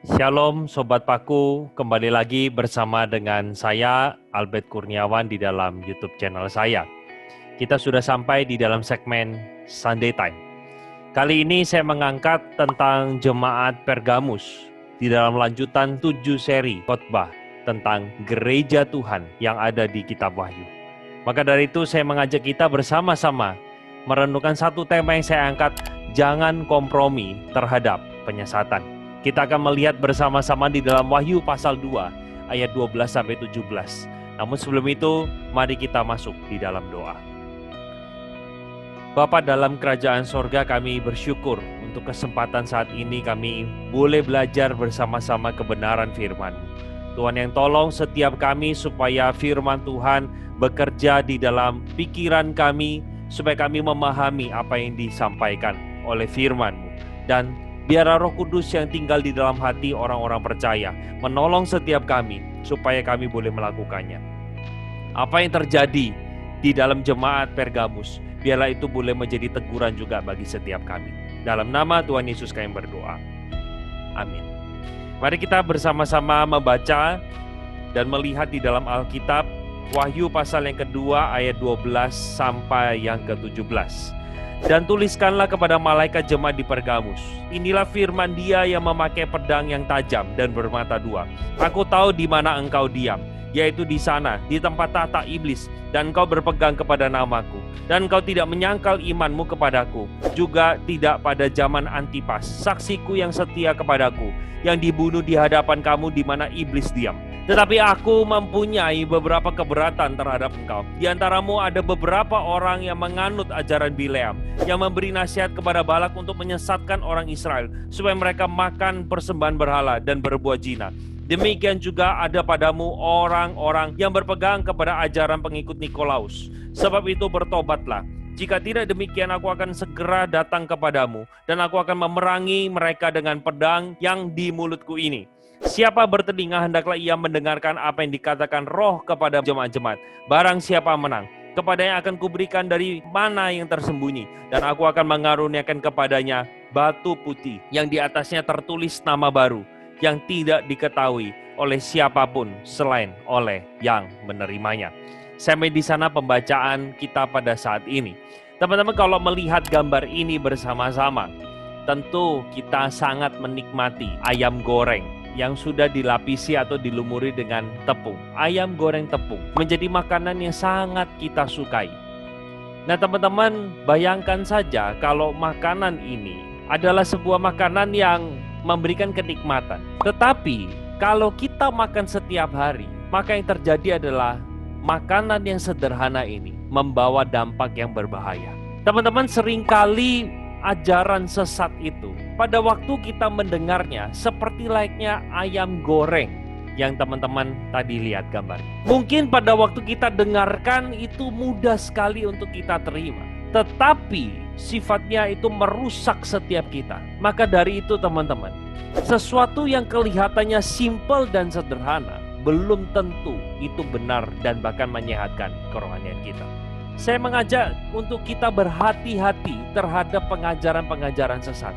Shalom Sobat Paku, kembali lagi bersama dengan saya Albert Kurniawan di dalam YouTube channel saya. Kita sudah sampai di dalam segmen Sunday Time. Kali ini saya mengangkat tentang jemaat Pergamus di dalam lanjutan 7 seri khotbah tentang gereja Tuhan yang ada di kitab Wahyu. Maka dari itu saya mengajak kita bersama-sama merenungkan satu tema yang saya angkat, jangan kompromi terhadap penyesatan. Kita akan melihat bersama-sama di dalam Wahyu pasal 2 ayat 12-17. Namun sebelum itu, mari kita masuk di dalam doa. Bapa dalam kerajaan sorga, kami bersyukur untuk kesempatan saat ini kami boleh belajar bersama-sama kebenaran firman. Tuhan yang tolong setiap kami supaya firman Tuhan bekerja di dalam pikiran kami, supaya kami memahami apa yang disampaikan oleh firman-Mu. Dan biarlah Roh Kudus yang tinggal di dalam hati orang-orang percaya menolong setiap kami supaya kami boleh melakukannya. Apa yang terjadi di dalam jemaat Pergamus, biarlah itu boleh menjadi teguran juga bagi setiap kami. Dalam nama Tuhan Yesus kami berdoa. Amin. Mari kita bersama-sama membaca dan melihat di dalam Alkitab Wahyu pasal yang kedua ayat 12 sampai yang ke-17. Dan tuliskanlah kepada malaikat jemaat di Pergamus, inilah firman Dia yang memakai pedang yang tajam dan bermata dua. Aku tahu di mana engkau diam, yaitu di sana, di tempat tahta iblis, dan engkau berpegang kepada namaku, dan engkau tidak menyangkal imanmu kepadaku, juga tidak pada zaman Antipas, saksiku yang setia kepadaku, yang dibunuh di hadapan kamu di mana iblis diam. Tetapi aku mempunyai beberapa keberatan terhadap engkau. Di antaramu ada beberapa orang yang menganut ajaran Bileam, yang memberi nasihat kepada Balak untuk menyesatkan orang Israel, supaya mereka makan persembahan berhala dan berbuat zina. Demikian juga ada padamu orang-orang yang berpegang kepada ajaran pengikut Nikolaus. Sebab itu bertobatlah. Jika tidak demikian, aku akan segera datang kepadamu, dan aku akan memerangi mereka dengan pedang yang di mulutku ini. Siapa bertelinga hendaklah ia mendengarkan apa yang dikatakan Roh kepada jemaat-jemaat. Barang siapa menang, kepadanya akan kuberikan dari mana yang tersembunyi, dan aku akan mengaruniakan kepadanya batu putih yang di atasnya tertulis nama baru, yang tidak diketahui oleh siapapun selain oleh yang menerimanya. Sampai di sana pembacaan kita pada saat ini. Teman-teman, kalau melihat gambar ini bersama-sama, tentu kita sangat menikmati ayam goreng yang sudah dilapisi atau dilumuri dengan tepung. Ayam goreng tepung menjadi makanan yang sangat kita sukai. Nah teman-teman, bayangkan saja kalau makanan ini adalah sebuah makanan yang memberikan kenikmatan. Tetapi kalau kita makan setiap hari, maka yang terjadi adalah makanan yang sederhana ini membawa dampak yang berbahaya. Teman-teman, seringkali ajaran sesat itu pada waktu kita mendengarnya seperti layaknya ayam goreng yang teman-teman tadi lihat gambar. Mungkin pada waktu kita dengarkan itu mudah sekali untuk kita terima, tetapi sifatnya itu merusak setiap kita. Maka dari itu teman-teman, sesuatu yang kelihatannya simpel dan sederhana belum tentu itu benar dan bahkan menyehatkan kerohanian kita. Saya mengajak untuk kita berhati-hati terhadap pengajaran-pengajaran sesat.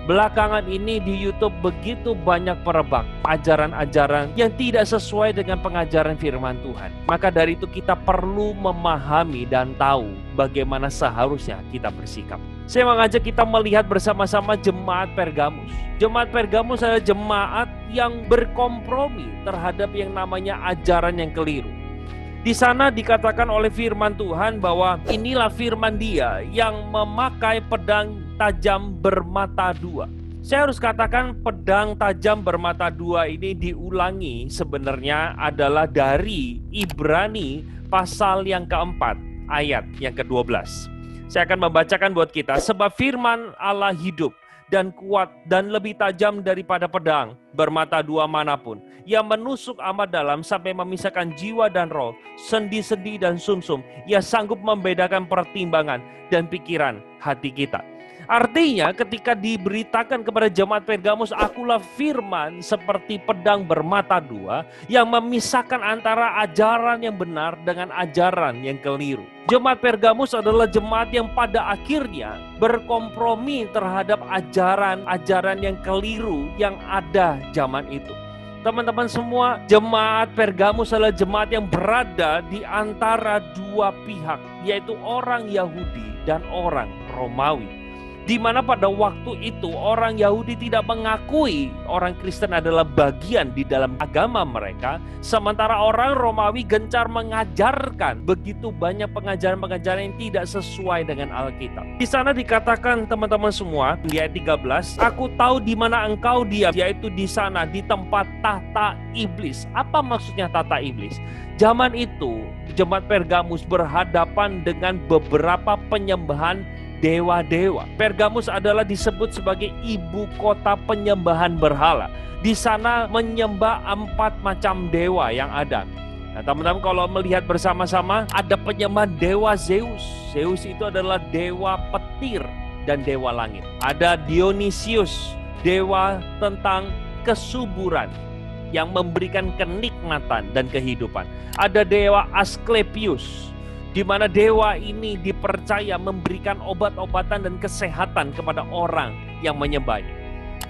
Belakangan ini di YouTube begitu banyak perebak ajaran-ajaran yang tidak sesuai dengan pengajaran firman Tuhan. Maka dari itu kita perlu memahami dan tahu bagaimana seharusnya kita bersikap. Saya mengajak kita melihat bersama-sama jemaat Pergamus. Jemaat Pergamus adalah jemaat yang berkompromi terhadap yang namanya ajaran yang keliru. Di sana dikatakan oleh firman Tuhan bahwa inilah firman Dia yang memakai pedang tajam bermata dua. Saya harus katakan pedang tajam bermata dua ini diulangi sebenarnya adalah dari Ibrani pasal yang keempat ayat yang ke-12. Saya akan membacakan buat kita. Sebab firman Allah hidup dan kuat dan lebih tajam daripada pedang bermata dua manapun, yang menusuk amat dalam sampai memisahkan jiwa dan roh, sendi-sendi dan sumsum. Ia sanggup membedakan pertimbangan dan pikiran hati kita. Artinya ketika diberitakan kepada jemaat Pergamus, akulah firman seperti pedang bermata dua yang memisahkan antara ajaran yang benar dengan ajaran yang keliru. Jemaat Pergamus adalah jemaat yang pada akhirnya berkompromi terhadap ajaran-ajaran yang keliru yang ada zaman itu. Teman-teman semua, jemaat Pergamus adalah jemaat yang berada di antara dua pihak, yaitu orang Yahudi dan orang Romawi. Di mana pada waktu itu orang Yahudi tidak mengakui orang Kristen adalah bagian di dalam agama mereka, sementara orang Romawi gencar mengajarkan begitu banyak pengajaran-pengajaran yang tidak sesuai dengan Alkitab. Di sana dikatakan teman-teman semua di ayat 13, aku tahu di mana engkau diam, yaitu di sana di tempat tahta iblis. Apa maksudnya tahta iblis? Zaman itu jemaat Pergamus berhadapan dengan beberapa penyembahan dewa-dewa. Pergamus adalah disebut sebagai ibu kota penyembahan berhala. Di sana menyembah 4 macam dewa yang ada. Nah, teman-teman kalau melihat bersama-sama ada penyembahan dewa Zeus. Zeus itu adalah dewa petir dan dewa langit. Ada Dionysius, dewa tentang kesuburan yang memberikan kenikmatan dan kehidupan. Ada dewa Asklepius, di mana dewa ini dipercaya memberikan obat-obatan dan kesehatan kepada orang yang menyembahnya.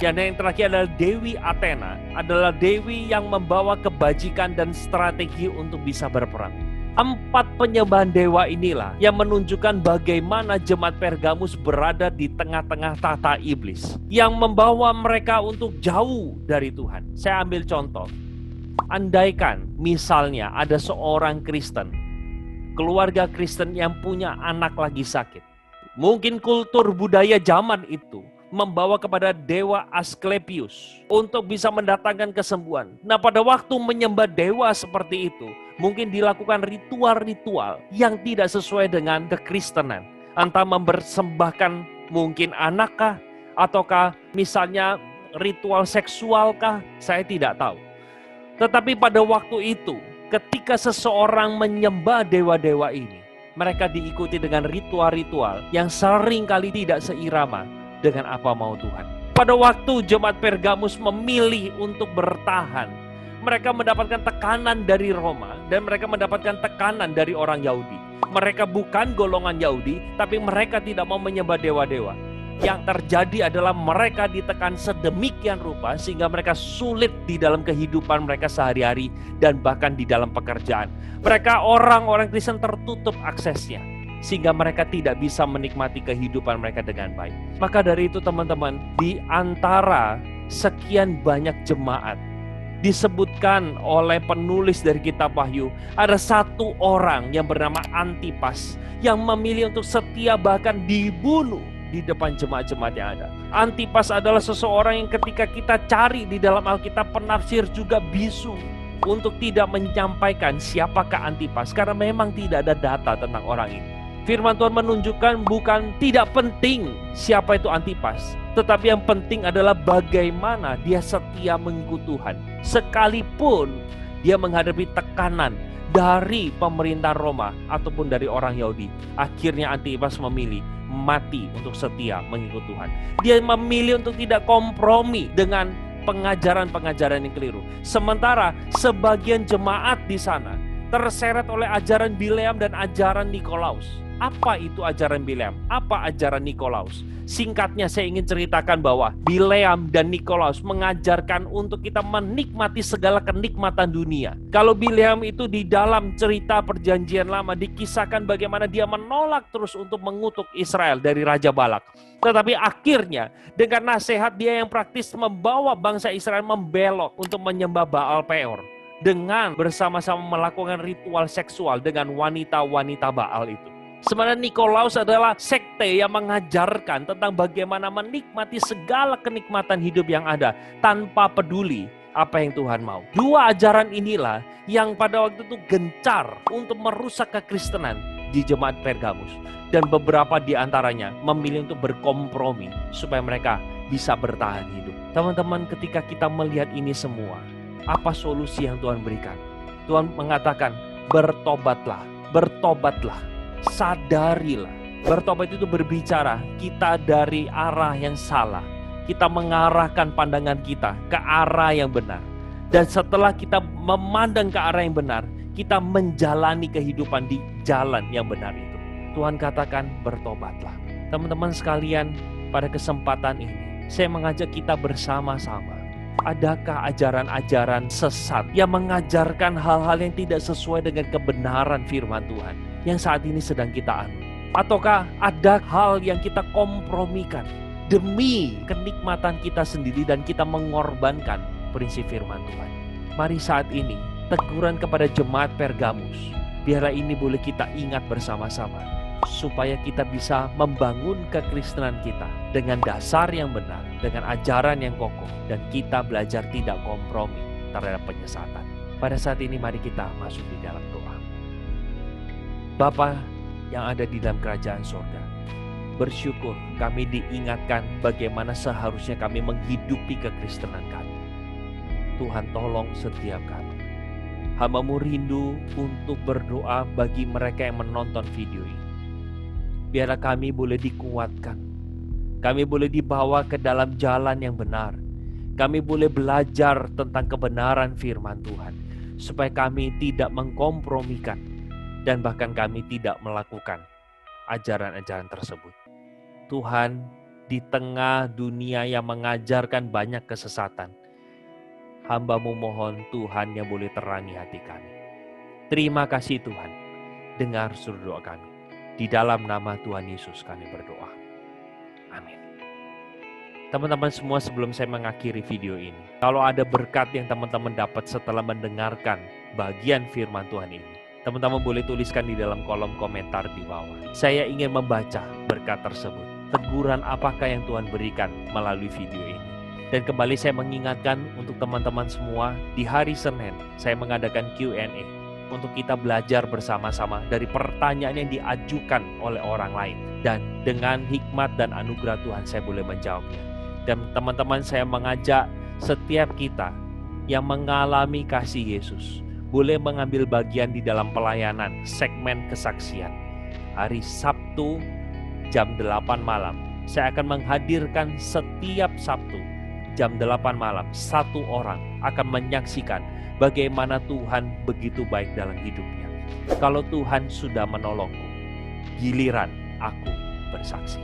Dan yang terakhir adalah Dewi Athena, adalah dewi yang membawa kebajikan dan strategi untuk bisa berperang. 4 penyembahan dewa inilah yang menunjukkan bagaimana jemaat Pergamus berada di tengah-tengah tahta iblis, yang membawa mereka untuk jauh dari Tuhan. Saya ambil contoh. Andaikan misalnya ada seorang Kristen, keluarga Kristen yang punya anak lagi sakit. Mungkin kultur budaya zaman itu membawa kepada dewa Asklepius untuk bisa mendatangkan kesembuhan. Nah, pada waktu menyembah dewa seperti itu, mungkin dilakukan ritual-ritual yang tidak sesuai dengan kekristenan. Entah mempersembahkan mungkin anakkah, ataukah misalnya ritual seksualkah, saya tidak tahu. Tetapi pada waktu itu, ketika seseorang menyembah dewa-dewa ini, mereka diikuti dengan ritual-ritual yang seringkali tidak seirama dengan apa mau Tuhan. Pada waktu jemaat Pergamus memilih untuk bertahan, mereka mendapatkan tekanan dari Roma dan mereka mendapatkan tekanan dari orang Yahudi. Mereka bukan golongan Yahudi, tapi mereka tidak mau menyembah dewa-dewa. Yang terjadi adalah mereka ditekan sedemikian rupa sehingga mereka sulit di dalam kehidupan mereka sehari-hari dan bahkan di dalam pekerjaan. Mereka orang-orang Kristen tertutup aksesnya sehingga mereka tidak bisa menikmati kehidupan mereka dengan baik. Maka dari itu teman-teman, di antara sekian banyak jemaat disebutkan oleh penulis dari kitab Wahyu, ada satu orang yang bernama Antipas yang memilih untuk setia bahkan dibunuh di depan jemaat-jemaat yang ada. Antipas adalah seseorang yang ketika kita cari di dalam Alkitab, penafsir juga bisu untuk tidak menyampaikan siapakah Antipas karena memang tidak ada data tentang orang ini. Firman Tuhan menunjukkan bukan tidak penting siapa itu Antipas, tetapi yang penting adalah bagaimana dia setia mengikuti Tuhan. Sekalipun dia menghadapi tekanan dari pemerintah Roma ataupun dari orang Yahudi, akhirnya Antipas memilih mati untuk setia mengikut Tuhan. Dia memilih untuk tidak kompromi dengan pengajaran-pengajaran yang keliru. Sementara sebagian jemaat di sana terseret oleh ajaran Bileam dan ajaran Nikolaus. Apa itu ajaran Bileam? Apa ajaran Nikolaus? Singkatnya saya ingin ceritakan bahwa Bileam dan Nikolaus mengajarkan untuk kita menikmati segala kenikmatan dunia. Kalau Bileam itu di dalam cerita perjanjian lama dikisahkan bagaimana dia menolak terus untuk mengutuk Israel dari Raja Balak. Tetapi akhirnya dengan nasihat dia yang praktis membawa bangsa Israel membelok untuk menyembah Baal Peor, dengan bersama-sama melakukan ritual seksual dengan wanita-wanita Baal itu. Sementara Nikolaus adalah sekte yang mengajarkan tentang bagaimana menikmati segala kenikmatan hidup yang ada tanpa peduli apa yang Tuhan mau. Dua ajaran inilah yang pada waktu itu gencar untuk merusak kekristenan di jemaat Pergamus. Dan beberapa di antaranya memilih untuk berkompromi supaya mereka bisa bertahan hidup. Teman-teman, ketika kita melihat ini semua, apa solusi yang Tuhan berikan? Tuhan mengatakan, bertobatlah, bertobatlah. Sadarilah Bertobat itu berbicara kita dari arah yang salah. Kita mengarahkan pandangan kita ke arah yang benar. Dan setelah kita memandang ke arah yang benar, kita menjalani kehidupan di jalan yang benar itu. Tuhan katakan bertobatlah. Teman-teman sekalian, pada kesempatan ini saya mengajak kita bersama-sama. Adakah ajaran-ajaran sesat yang mengajarkan hal-hal yang tidak sesuai dengan kebenaran firman Tuhan yang saat ini sedang kita anut? Ataukah ada hal yang kita kompromikan demi kenikmatan kita sendiri dan kita mengorbankan prinsip firman Tuhan? Mari saat ini teguran kepada jemaat Pergamus, biarlah ini boleh kita ingat bersama-sama, supaya kita bisa membangun kekristenan kita dengan dasar yang benar, dengan ajaran yang kokoh, dan kita belajar tidak kompromi terhadap penyesatan. Pada saat ini mari kita masuk di dalam doa. Bapa yang ada di dalam kerajaan surga, bersyukur kami diingatkan bagaimana seharusnya kami menghidupi kekristenan kami. Tuhan tolong setiap kami. Hamba-Mu rindu untuk berdoa bagi mereka yang menonton video ini. Biarlah kami boleh dikuatkan. Kami boleh dibawa ke dalam jalan yang benar. Kami boleh belajar tentang kebenaran firman Tuhan. Supaya kami tidak mengkompromikan. Dan bahkan kami tidak melakukan ajaran-ajaran tersebut. Tuhan, di tengah dunia yang mengajarkan banyak kesesatan, hamba-Mu mohon Tuhan yang boleh terangi hati kami. Terima kasih Tuhan. Dengar seluruh doa kami. Di dalam nama Tuhan Yesus kami berdoa. Amin. Teman-teman semua, sebelum saya mengakhiri video ini, kalau ada berkat yang teman-teman dapat setelah mendengarkan bagian firman Tuhan ini, teman-teman boleh tuliskan di dalam kolom komentar di bawah. Saya ingin membaca berkat tersebut. Teguran apakah yang Tuhan berikan melalui video ini. Dan kembali saya mengingatkan untuk teman-teman semua, di hari Senin saya mengadakan Q&A untuk kita belajar bersama-sama dari pertanyaan yang diajukan oleh orang lain. Dan dengan hikmat dan anugerah Tuhan saya boleh menjawabnya. Dan teman-teman, saya mengajak setiap kita yang mengalami kasih Yesus boleh mengambil bagian di dalam pelayanan segmen kesaksian. Hari Sabtu jam 8 malam saya akan menghadirkan setiap Sabtu jam 8 malam, satu orang akan menyaksikan bagaimana Tuhan begitu baik dalam hidupnya. Kalau Tuhan sudah menolongku, giliran aku bersaksi.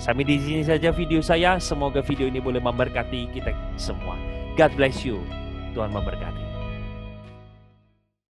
Sampai di sini saja video saya. Semoga video ini boleh memberkati kita semua. God bless you. Tuhan memberkati.